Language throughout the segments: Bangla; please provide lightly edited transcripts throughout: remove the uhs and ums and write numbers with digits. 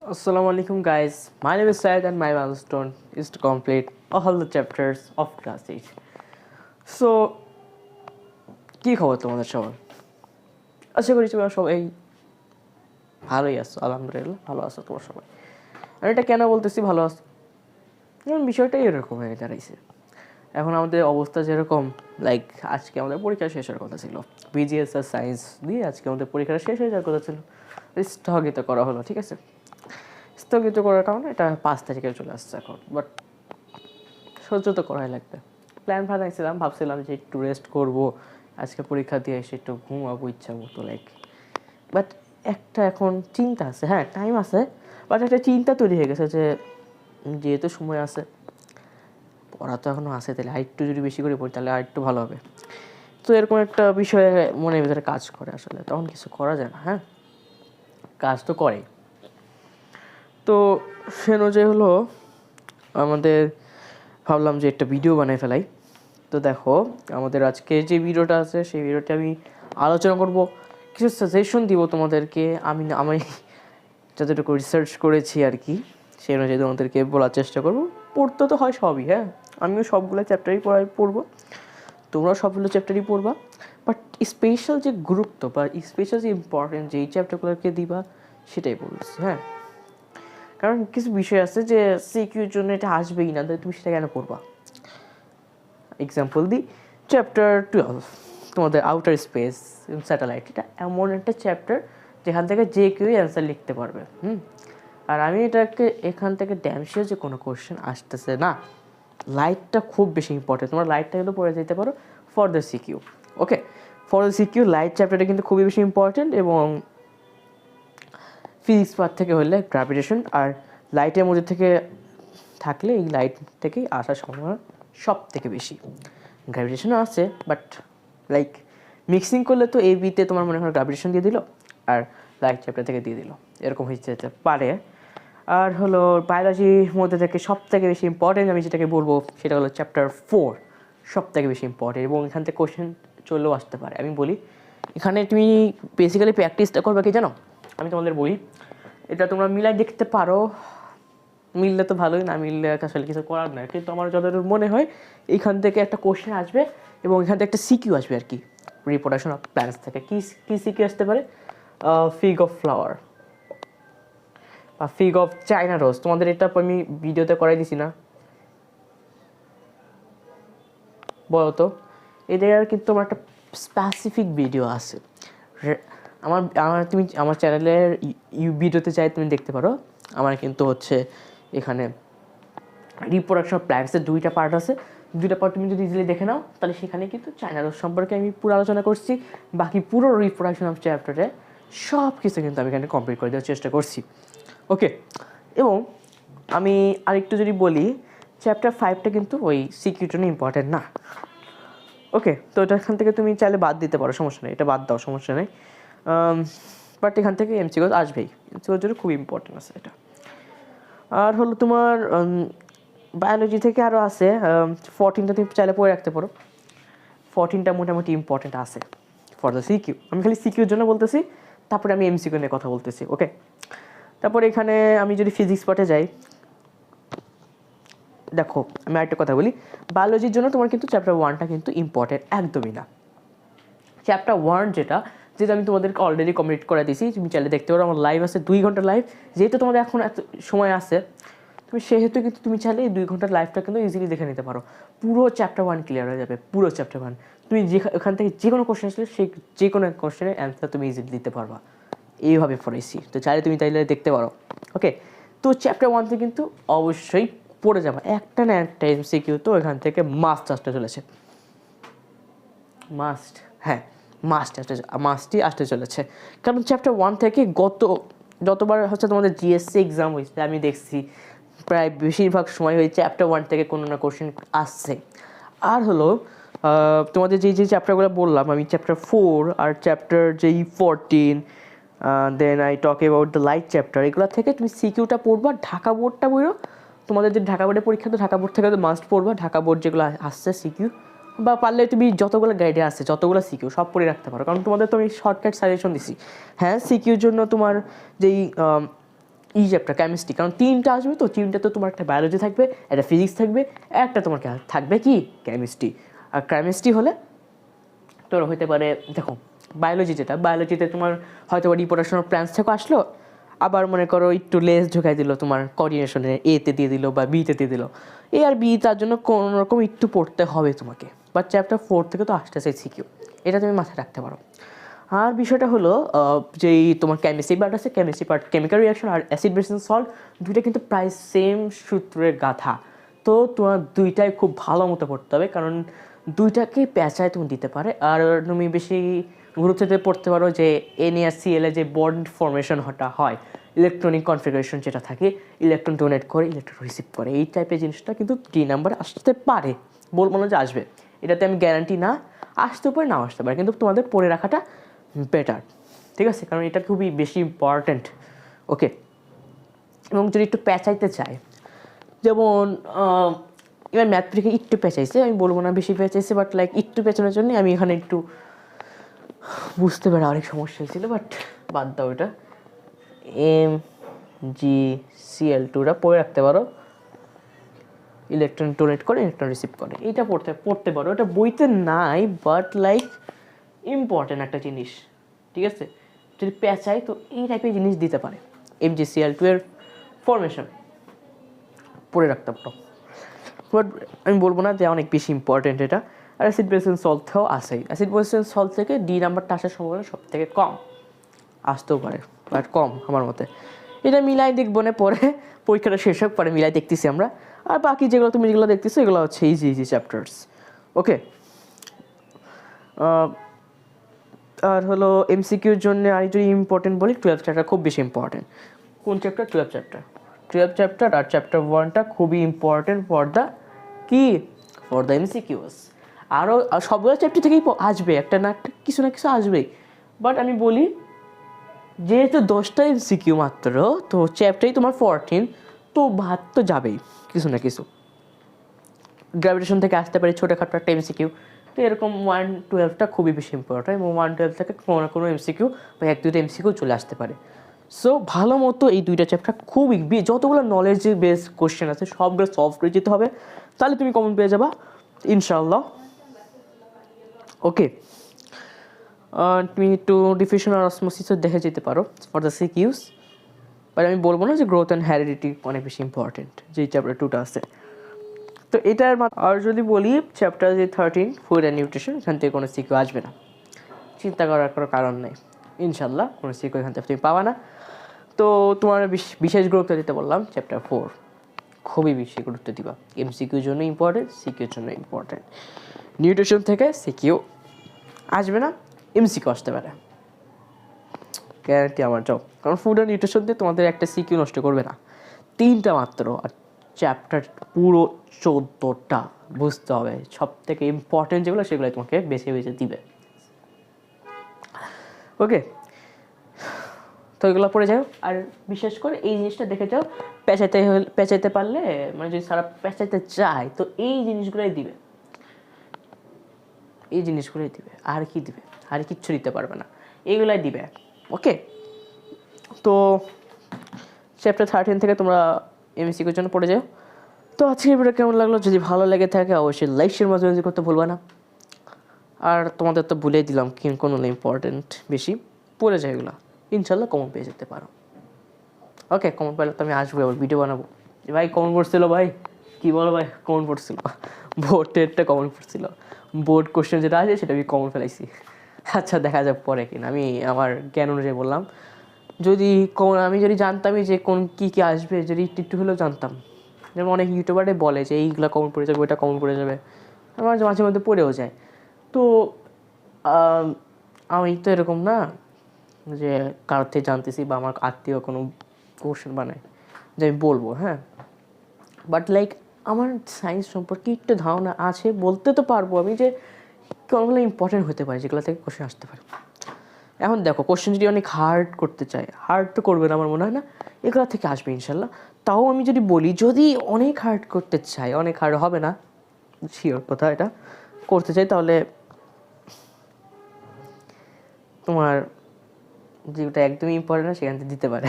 Assalamu alaikum guys, my name is Syed and my milestone is to complete all the chapters of class 8. So, কি খবর তোমাদের সবার? আশা করি তোমরা সবাই ভালোই আছো, আলহামদুলিল্লাহ ভালো আছো তোমরা সবাই। আর এটা কেন বলতেছি ভালো আছো? কারণ বিষয়টা এরকম হয়ে দাঁড়াইছে। এখন আমাদের অবস্থা যেরকম, লাইক আজকে আমাদের পরীক্ষা শেষ হওয়ার কথা ছিল, বিজিএস আর সায়েন্স দিয়ে আজকে আমাদের পরীক্ষাটা শেষ হয়ে যাওয়ার কথা ছিল, স্থগিত করা হলো। ঠিক আছে, স্থগিত করার কারণে এটা 5 তারিখে চলে আসছে এখন, বাট সহ্য তো করাই লাগবে। প্ল্যান বানাইছিলাম, ভাবছিলাম যে একটু রেস্ট করবো, আজকে পরীক্ষা দিয়ে এসে একটু ঘুমাবো ইচ্ছা মতো, লাইক বাট একটা এখন চিন্তা আছে, হ্যাঁ টাইম আছে, বাট একটা চিন্তা তৈরি হয়ে গেছে যে যেহেতু সময় আছে, পড়া তো এখনও আছে, তাহলে আরেকটু যদি বেশি করে পড়ি তাহলে আরেকটু ভালো হবে। তো এরকম একটা বিষয়ে মনের ভিতরে কাজ করে, আসলে তখন কিছু করা যায় না। হ্যাঁ, কাজ তো করে। তো সে অনুযায়ী হলো আমাদের ভাবলাম যে একটা ভিডিও বানাই ফেলাই। তো দেখো, আমাদের আজকে যে ভিডিওটা আছে সেই ভিডিওতে আমি আলোচনা করব, কিছু সাজেশন দিব তোমাদেরকে। আমি যতটুকু রিসার্চ করেছি আর কি, সেই অনুযায়ী তোমাদেরকে বলার চেষ্টা করব। পড়তে তো হয় সবই, হ্যাঁ আমিও সবগুলো চ্যাপ্টারই পড়বো, তোমরাও সবগুলো চ্যাপ্টারই পড়বা, বাট স্পেশাল যে গুরুত্ব বা স্পেশাল যে ইম্পর্টেন্ট যেই চ্যাপ্টারগুলোকে দিবা সেটাই বলছি। হ্যাঁ, কারণ কিছু বিষয় আছে যে সিকিউর জন্য এটা আসবেই না, তুমি সেটা কেন পড়বা? এক্সাম্পল দিই, চ্যাপ্টার 12 তোমাদের আউটার স্পেস স্যাটেলাইট, এটা এমন একটা চ্যাপ্টার যেখান থেকে যে কেউই অ্যান্সার লিখতে পারবে। আর আমি এখান থেকে ড্যাম শিওর যে কোনো কোশ্চেন আসতেছে না। লাইটটা খুব বেশি ইম্পর্টেন্ট, তোমরা লাইটটা কিন্তু পড়ে যেতে পারো for the CQ. Okay, for the CQ light চ্যাপ্টারটা কিন্তু খুবই বেশি ইম্পর্টেন্ট, এবং ফিজিক্স পার্ট থেকে হলে গ্র্যাভিটেশন আর লাইটের মধ্যে থেকে থাকলে এই লাইট থেকেই আসার সম্ভাবনা সব থেকে বেশি। গ্র্যাভিটেশনও আছে, বাট লাইক মিক্সিং করলে তো এই বিতে তোমার মনে হয় গ্র্যাভিটেশন দিয়ে দিল আর লাইট চ্যাপ্টার থেকে দিয়ে দিল, এরকম হয়ে যেতে পারে। আর হলো বায়োলজির মধ্যে থেকে সব থেকে বেশি ইম্পর্টেন্ট আমি যেটাকে বলবো সেটা হলো চ্যাপ্টার 4, সব থেকে বেশি ইম্পর্টেন্ট, এবং এখান থেকে কোশ্চেন চলেও আসতে পারে। আমি বলি এখানে তুমি বেসিক্যালি প্র্যাকটিসটা করবে কি জানো, আমি তোমাদের বলি এটা তোমরা মিলাই দেখতে পারো, মিললে তো ভালোই, না মিললে আসলে কিছু করার নয়। কিন্তু আমার যতদূর মনে হয় এইখান থেকে একটা কোশ্চেন আসবে, এবং এখান থেকে একটা সিকিউ আসবে আর কি, রিপ্রোডাকশন অফ প্ল্যান্টস থেকে। কী সিকিউ আসতে পারে? ফিগ অফ ফ্লাওয়ার বা ফিগ অফ চায়না রোজ। তোমাদের এটা আমি ভিডিওতে করাই দিছি না, বলো তো এটার কিন্তু তোমার একটা স্পেসিফিক ভিডিও আছে। তুমি আমার চ্যানেলের ভিডিওতে চাই তুমি দেখতে পারো। আমার কিন্তু হচ্ছে এখানে রিপ্রোডাকশন অফ প্ল্যান্টসের 2টা পার্ট আছে, 2টা পার্ট তুমি যদি ইজিলি দেখে নাও তাহলে সেখানে কিন্তু চায়না রোজ সম্পর্কে আমি পুরো আলোচনা করছি। বাকি পুরো রিপ্রোডাকশন অফ চ্যাপ্টারে সব কিছু কিন্তু আমি এখানে কমপ্লিট করে দেওয়ার চেষ্টা করছি। ওকে, এবং আমি আরেকটু যদি বলি, চ্যাপ্টার 5টা কিন্তু ওই সিকিউর জন্য ইম্পর্টেন্ট না। ওকে, তো এটা এখান থেকে তুমি চাইলে বাদ দিতে পারো, সমস্যা নেই, এটা বাদ দাও, সমস্যা নেই। বাট এখান থেকে এমসিকিউ আসবেই, এমসিকিউর জন্য খুব ইম্পর্টেন্ট আছে এটা। আর হলো তোমার বায়োলজি থেকে আরও আছে 14টা, তুমি চাইলে পড়ে রাখতে পারো। 14টা মোটামুটি ইম্পর্টেন্ট আছে ফর দ্য সিকিউ। আমি খালি সিকিউর জন্য বলতেছি, তারপরে আমি এমসিকিউ নিয়ে কথা বলতেছি। ওকে, তারপরে এখানে আমি যদি ফিজিক্স পার্টে যাই, দেখো আমি আরেকটা কথা বলি, বায়োলজির জন্য তোমার কিন্তু চ্যাপ্টার 1টা কিন্তু ইম্পর্টেন্ট একদমই না। চ্যাপ্টার 1 যেটা আমি তোমাদেরকে অলরেডি কমপ্লিট করে দিয়েছি, তুমি চাইলে দেখতে পারো, আমার লাইভ আছে 2 ঘন্টার লাইভ। যেহেতু তোমাদের এখন এত সময় আছে, তুমি সেহেতু কিন্তু তুমি চাইলে এই 2 ঘন্টার লাইভটা কিন্তু ইজিলি দেখে নিতে পারো, পুরো চ্যাপ্টার 1 ক্লিয়ার হয়ে যাবে। পুরো চ্যাপ্টার 1 তুমি ওখান থেকে যে কোনো কোশ্চেন আসলে সেই যে কোনো কোশ্চেনের অ্যান্সার তুমি ইজিলি দিতে পারবা, এইভাবে পড়াইছি। তো চাইলে তুমি তাইলে দেখতে পারো। ওকে, তো চ্যাপ্টার 1 থেকে কিন্তু অবশ্যই পড়ে যাবা, একটা না একটা এমসিকিউ তো এখান থেকে মাস্ট আসতে চলেছে। হ্যাঁ, মাস্টই আসতে চলেছে, কারণ চ্যাপ্টার 1 থেকে যতবার হচ্ছে তোমাদের জিএসসি এক্সাম হয়েছে আমি দেখছি প্রায় বেশিরভাগ সময় ওই চ্যাপ্টার 1 থেকে কোনো না কোশ্চেন আসছে। আর হলো তোমাদের যে চ্যাপ্টারগুলো বললাম আমি, চ্যাপ্টার 4 আর chapter 14, then I talk about the light chapter, এগুলো থেকে তুমি সিকিউটা পড়বা। ঢাকা বোর্ডটা বইও, তোমাদের যে ঢাকা বোর্ডের পরীক্ষা, তো ঢাকা বোর্ড থেকে তো মাস্ট পড়বা। ঢাকা বোর্ড যেগুলো আসছে সিকিউ, বা পারলে তুমি যতগুলো গাইডে আছে যতগুলো সিকিউ সব পড়ে রাখতে পারো, কারণ তোমাদের তো আমি শর্টকাট সাজেশন দিছি। হ্যাঁ, সিকিউর জন্য তোমার যেই চ্যাপ্টার কেমিস্ট্রি, কারণ তিনটা আসবে, তো তিনটা তো তোমার একটা বায়োলজি থাকবে, একটা ফিজিক্স থাকবে, একটা তোমার থাকবে কি কেমিস্ট্রি। আর কেমিস্ট্রি হলে তোর হতে পারে, দেখো বায়োলজিতে তোমার হয়তো রিপ্রোডাকশনাল প্ল্যান্স থেকে আসলো, আবার মনে করো একটু লেস ঢোকাই দিল তোমার কোঅর্ডিনেশনে, এতে দিয়ে দিল বা বিতে দিয়ে দিল, এ আর বি, তার জন্য কোনো রকম একটু পড়তে হবে তোমাকে। বাট চ্যাপ্টার 4 থেকে তো আসতেছে সিকিউ, এটা তুমি মাথায় রাখতে পারো। আর বিষয়টা হলো যেই তোমার কেমিস্ট্রি পার্ট আছে, কেমিস্ট্রি পার্ট কেমিক্যাল রিয়াকশন আর অ্যাসিড বেস এন্ড সল্ট, দুইটা কিন্তু প্রায় সেম সূত্রের গাথা। তো তোমার দুইটাই খুব ভালো মতো পড়তে হবে, কারণ দুইটাকে পেঁচায় তুমি দিতে পারে। আর তুমি বেশি গুরুত্ব দিয়ে পড়তে পারো যে NaCl যে বন্ড ফর্মেশন হয়, ইলেকট্রনিক কনফিগারেশন যেটা থাকে, ইলেকট্রন ডোনেট করে ইলেকট্রন রিসিভ করে, এই টাইপের জিনিসটা কিন্তু ডি নাম্বারে আসতে পারে, বলবো না যে আসবে, এটাতে আমি গ্যারান্টি না, আসতে পারে নাও আসতে পারে, কিন্তু তোমাদের পড়ে রাখাটা বেটার, ঠিক আছে, কারণ এটা খুবই বেশি ইম্পর্ট্যান্ট। ওকে, এবং যদি একটু পেঁচাইতে চায়, যেমন এবার ম্যাথ থেকে একটু পেঁচাইছে, আমি বলবো না বেশি পেঁচাইছে, বাট লাইক একটু পেঁচানোর জন্য আমি এখানে একটু বুঝতে পারি অনেক সমস্যা হয়েছিল, বাট বাদ দাও, এটা MgCl2টা পড়ে রাখতে পারো, ইলেকট্রন ডোনেট করে ইলেকট্রন রিসিভ করে, এইটা পড়তে পারো, এটা বইতে নাই, বাট লাইক ইম্পর্টেন্ট একটা জিনিস, ঠিক আছে, যদি পেঁচাই তো এই টাইপের জিনিস দিতে পারে। MgCl2 এর ফরমেশন পড়ে রাখতে পারো, বাট আমি বলবো না যে অনেক বেশি ইম্পর্টেন্ট এটা। আর অ্যাসিড বেস এন্ড সল্টও আসেই, অ্যাসিড বেস এন্ড সল্ট থেকে ডি নাম্বারটা আসার সম্ভাবনা সব থেকে কম, আসতেও পারে বাট কম আমার মতে। এটা মিলাই দেখবো না, পরে পরীক্ষাটা শেষ হোক পরে মিলাই দেখতেছি আমরা। আর বাকি যেগুলো তুমি যেগুলো দেখতেছো এগুলো হচ্ছে ইজি চ্যাপ্টার্স। ওকে, আর হলো MCQর জন্য আর যদি ইম্পর্টেন্ট বলি, 12 চ্যাপ্টার খুব বেশি ইম্পর্টেন্ট। কোন চ্যাপ্টার? 12 চ্যাপ্টার আর চ্যাপ্টার 1টা খুবই ইম্পর্টেন্ট ফর দ্য MCQs। আরও সবগুলো চ্যাপ্টার থেকেই আসবে একটা না একটা, কিছু না কিছু আসবেই, বাট আমি বলি যেহেতু 10টা MCQ মাত্র, তো চ্যাপ্টারই তোমার 14, তো ভাত তো যাবেই কিছু না কিছু। গ্র্যাভিটেশন থেকে আসতে পারে ছোটোখাটো একটা MCQ, তো এরকম 1-12টা খুবই বেশি ইম্পর্টেন্ট, এবং 1-12 থেকে কোনো না কোনো MCQ বা 1-2টা MCQ চলে আসতে পারে। সো ভালো মতো এই দুইটা চ্যাপ্টার খুবই, যতগুলো নলেজ বেস কোশ্চেন আছে সবগুলো সলভ করে যেতে হবে, তাহলে তুমি কমন পেয়ে যাবা ইনশাল্লাহ। ওকে, তুমি একটু ডিফিউশন আর অসমোসিসও দেখে যেতে পারো ফর দ্য সিকিউস, বাট আমি বলবো না যে গ্রোথ অ্যান্ড হ্যারিডিটি অনেক বেশি ইম্পর্টেন্ট, যেই চ্যাপ্টার 2টা আছে। তো এটার আর যদি বলি চ্যাপ্টার যে 13 ফুড অ্যান্ড নিউট্রিশন, এখান থেকে কোনো সিকিউ আসবে না, চিন্তা করার কোনো কারণ নেই, ইনশাল্লাহ কোনো সিকিউ এখান থেকে তুমি পাবা না। তো তোমার বিশেষ গুরুত্ব দিতে বললাম চ্যাপ্টার 4, খুবই বেশি গুরুত্ব দিবা, MCQর জন্য ইম্পর্টেন্ট, সিকিউর জন্য ইম্পর্টেন্ট। নিউট্রিশন থেকে সিকিউ আসবে না, MCQ আসতে পারে, গ্যারান্টি আমার যাও, কারণ ফুড অ্যান্ড নিউট্রিশন দিয়ে তোমাদের একটা সিকিউ নষ্ট করবে না, 3টা মাত্র, আর চ্যাপ্টার পুরো 14টা বুঝতে হবে, সব থেকে ইম্পর্টেন্ট যেগুলো সেগুলো তোমাকে বেছে বেছে দিবে। ওকে, তো এগুলো পড়ে যাও, আর বিশেষ করে এই জিনিসটা দেখে যাও, পেঁচাইতে পারলে, মানে যদি সারা পেঁচাইতে চায় তো এই জিনিসগুলোই দিবে, আর কি দিবে, আর কিচ্ছু দিতে পারবে না, এইগুলাই দিবে। ওকে, তো চ্যাপ্টার 13 থেকে তোমরা MCQর জন্য পড়ে যাও। তো আজকের ভিডিও কেমন লাগলো? যদি ভালো লেগে থাকে অবশ্যই লাইক শেয়ার মাঝে করতে ভুলবা না। আর তোমাদের তো ভুলেই দিলাম কোন ইম্পর্টেন্ট বেশি, পড়ে যায় এগুলো, ইনশাল্লাহ কমন পেয়ে যেতে পারো। ওকে, কমন পেলে তো আমি আসবো, আবার ভিডিও বানাবো যে ভাই কমন পড়ছিল, ভাই কী বলো ভাই কমন পড়ছিল, বোর্ডেরটা কমন পড়ছিল, বোর্ড কোশ্চেন যেটা আছে সেটা আমি কমন ফেলাইছি। আচ্ছা দেখা যাক পরে কিনা, আমি আমার জ্ঞান অনুযায়ী বললাম, যদি আমি যদি জানতামই যে কোন কী কী আসবে, যদি একটু হলেও জানতাম, যেমন অনেক ইউটিউবারে বলে যে এইগুলো কমন পড়ে যাবে, ওইটা কমন পড়ে যাবে, আমার মাঝে মধ্যে পড়েও যায়। তো আমি তো এরকম না যে কারোর থেকে জানতেছি বা আমার আত্মীয় কোনো কোশ্চেন বানায় যে আমি বলবো, হ্যাঁ, বাট লাইক আমার সায়েন্স সম্পর্কে একটু ধারণা আছে, বলতে তো পারবো আমি যে কোনগুলো ইম্পর্টেন্ট হতে পারে যেগুলো থেকে কোশ্চেন আসতে পারে। এখন দেখো কোশ্চেন যদি অনেক হার্ড করতে চায়, হার্ড তো করবে না আমার মনে হয় না, এগুলো থেকে আসবে ইনশাল্লাহ। তাও আমি যদি বলি যদি অনেক হার্ড করতে চাই, অনেক হার্ড হবে না, শিওর কথা, এটা করতে চাই তাহলে তোমার যেটা একদমই ইম্পর্টেন্ট না সেখান থেকে দিতে পারে।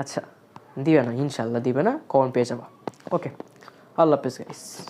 আচ্ছা দিবে না, ইনশাল্লাহ দিবে না, কমন পেয়ে যাবা। ওকে, আল্লাহ হাফেজ গাইস।